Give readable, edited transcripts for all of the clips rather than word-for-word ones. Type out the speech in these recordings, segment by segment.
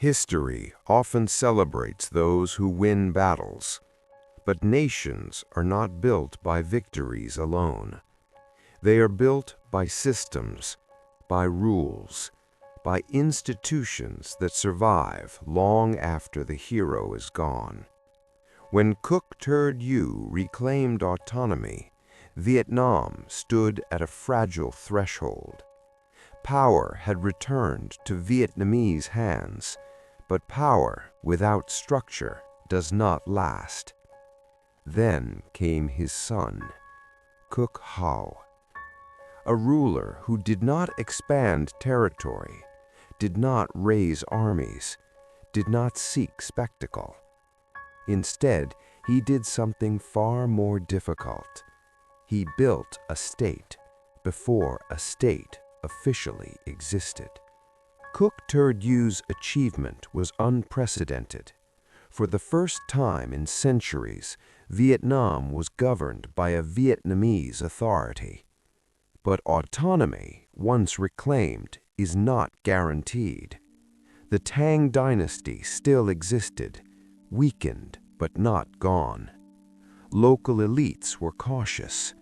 History often celebrates those who win battles, but nations are not built by victories alone. They are built by systems, by rules, by institutions that survive long after the hero is gone. When Khúc Thừa Dụ reclaimed autonomy, Vietnam stood at a fragile threshold. Power had returned to Vietnamese hands, but power without structure does not last. Then came his son, Khúc Hạo, a ruler who did not expand territory, did not raise armies, did not seek spectacle. Instead, he did something far more difficult. He built a state before a state officially existed. Khúc Thừa Dụ's achievement was unprecedented. For the first time in centuries, Vietnam was governed by a Vietnamese authority. But autonomy, once reclaimed, is not guaranteed. The Tang dynasty still existed, weakened but not gone. Local elites were cautious.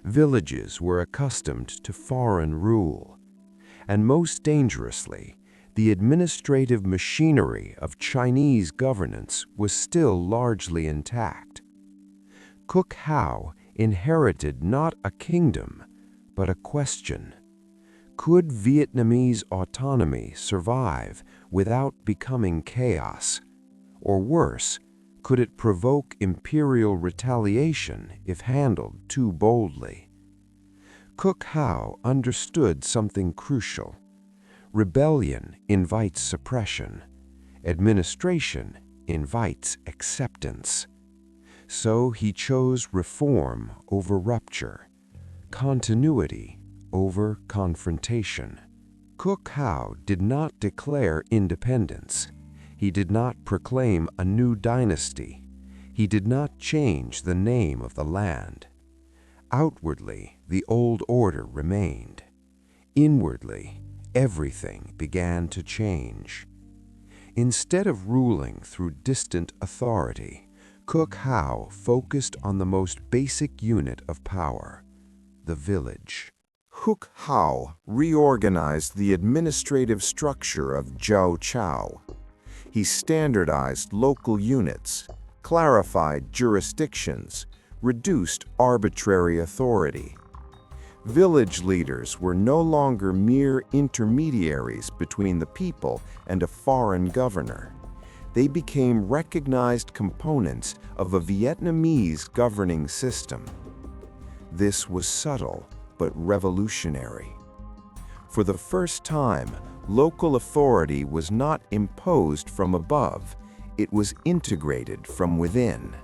Villages were accustomed to foreign rule. And most dangerously, the administrative machinery of Chinese governance was still largely intact. Khúc Hạo inherited not a kingdom, but a question. Could Vietnamese autonomy survive without becoming chaos? Or worse, could it provoke imperial retaliation if handled too boldly? Khúc Hạo understood something crucial. Rebellion invites suppression. Administration invites acceptance. So he chose reform over rupture, continuity over confrontation. Khúc Hạo did not declare independence. He did not proclaim a new dynasty. He did not change the name of the land. Outwardly, the old order remained. Inwardly, everything began to change. Instead of ruling through distant authority, Khúc Hạo focused on the most basic unit of power, the village. Khúc Hạo reorganized the administrative structure of Zhao Chao. He standardized local units, clarified jurisdictions, reduced arbitrary authority. Village leaders were no longer mere intermediaries between the people and a foreign governor. They became recognized components of a Vietnamese governing system. This was subtle but revolutionary. For the first time, local authority was not imposed from above, it was integrated from within.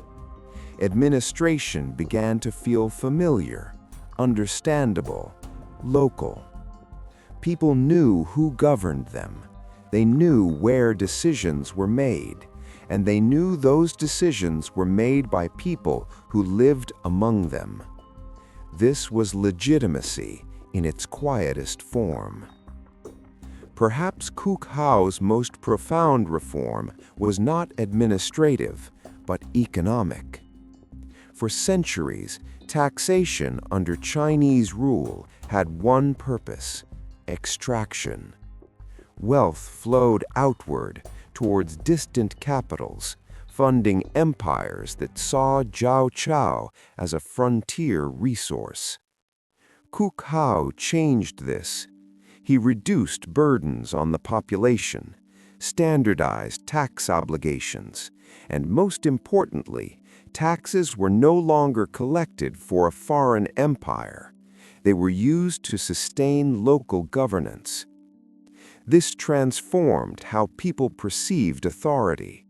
Administration began to feel familiar, understandable, local. People knew who governed them. They knew where decisions were made, and they knew those decisions were made by people who lived among them. This was legitimacy in its quietest form. Perhaps Khúc Hạo most profound reform was not administrative, but economic. For centuries, taxation under Chinese rule had one purpose: extraction. Wealth flowed outward towards distant capitals, funding empires that saw Zhao Chao as a frontier resource. Khúc Hạo changed this. He reduced burdens on the population, standardized tax obligations, and most importantly, taxes were no longer collected for a foreign empire. They were used to sustain local governance. This transformed how people perceived authority.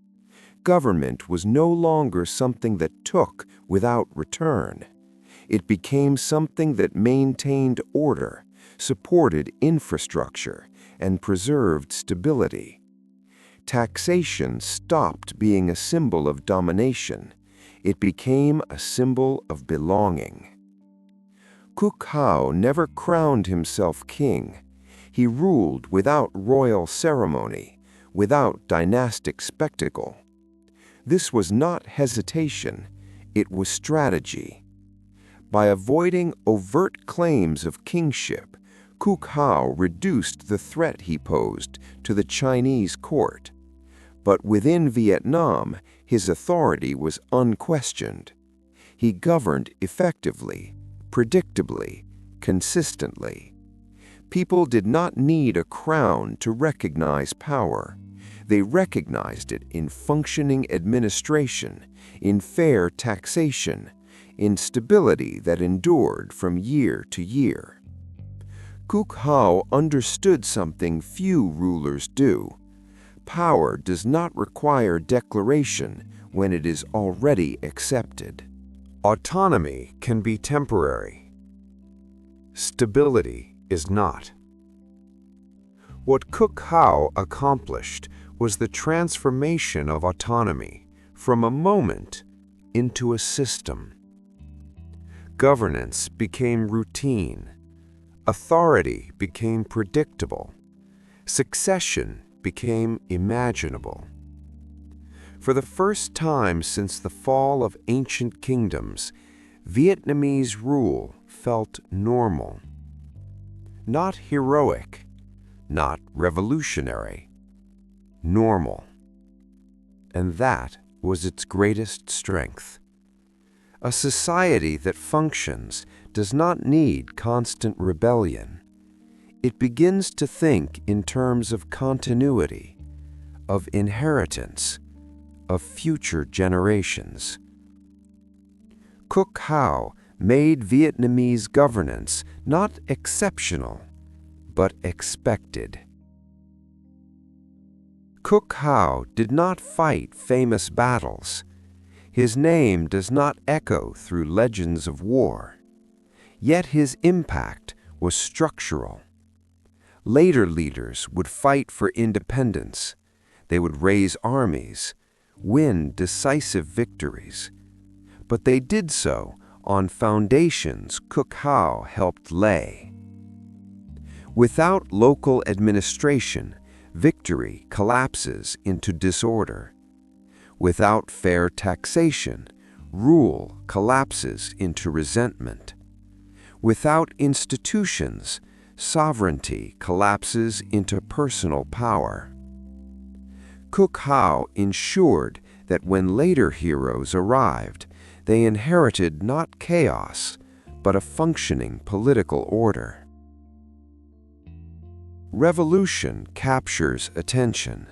Government was no longer something that took without return. It became something that maintained order, supported infrastructure, and preserved stability. Taxation stopped being a symbol of domination. It became a symbol of belonging. Khúc Hạo never crowned himself king. He ruled without royal ceremony, without dynastic spectacle. This was not hesitation, it was strategy. By avoiding overt claims of kingship, Khúc Hạo reduced the threat he posed to the Chinese court. But within Vietnam, his authority was unquestioned. He governed effectively, predictably, consistently. People did not need a crown to recognize power. They recognized it in functioning administration, in fair taxation, in stability that endured from year to year. Khúc Hạo understood something few rulers do. Power does not require declaration when it is already accepted. Autonomy can be temporary. Stability is not. What Khúc Hạo accomplished was the transformation of autonomy from a moment into a system. Governance became routine. Authority became predictable. Succession became imaginable. For the first time since the fall of ancient kingdoms, Vietnamese rule felt normal. Not heroic, not revolutionary. Normal. And that was its greatest strength. A society that functions does not need constant rebellion. It begins to think in terms of continuity, of inheritance, of future generations. Khúc Hạo made Vietnamese governance not exceptional, but expected. Khúc Hạo did not fight famous battles. His name does not echo through legends of war. Yet his impact was structural. Later leaders would fight for independence. They would raise armies, win decisive victories. But they did so on foundations Khúc Hạo helped lay. Without local administration, victory collapses into disorder. Without fair taxation, rule collapses into resentment. Without institutions, sovereignty collapses into personal power. Khúc Hạo ensured that when later heroes arrived, they inherited not chaos, but a functioning political order. Revolution captures attention.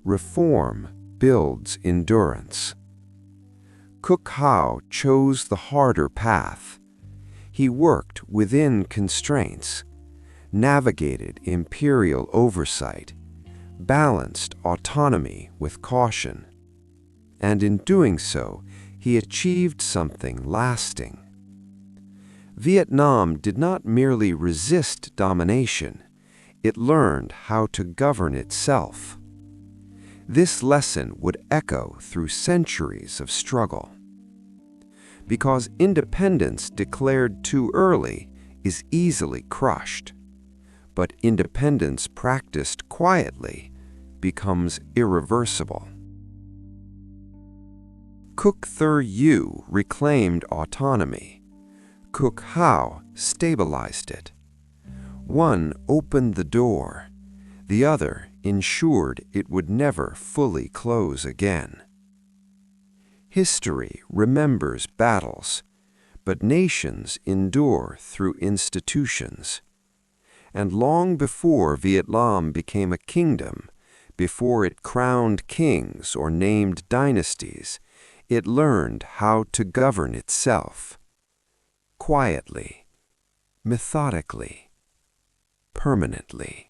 Reform builds endurance. Khúc Hạo chose the harder path. He worked within constraints, navigated imperial oversight, balanced autonomy with caution. And in doing so, he achieved something lasting. Vietnam did not merely resist domination, it learned how to govern itself. This lesson would echo through centuries of struggle. Because independence declared too early is easily crushed, but independence practiced quietly becomes irreversible. Khúc Thừa Dụ reclaimed autonomy. Khúc Hạo stabilized it. One opened the door, the other ensured it would never fully close again. History remembers battles, but nations endure through institutions. And long before Vietnam became a kingdom, before it crowned kings or named dynasties, it learned how to govern itself. Quietly, methodically, permanently.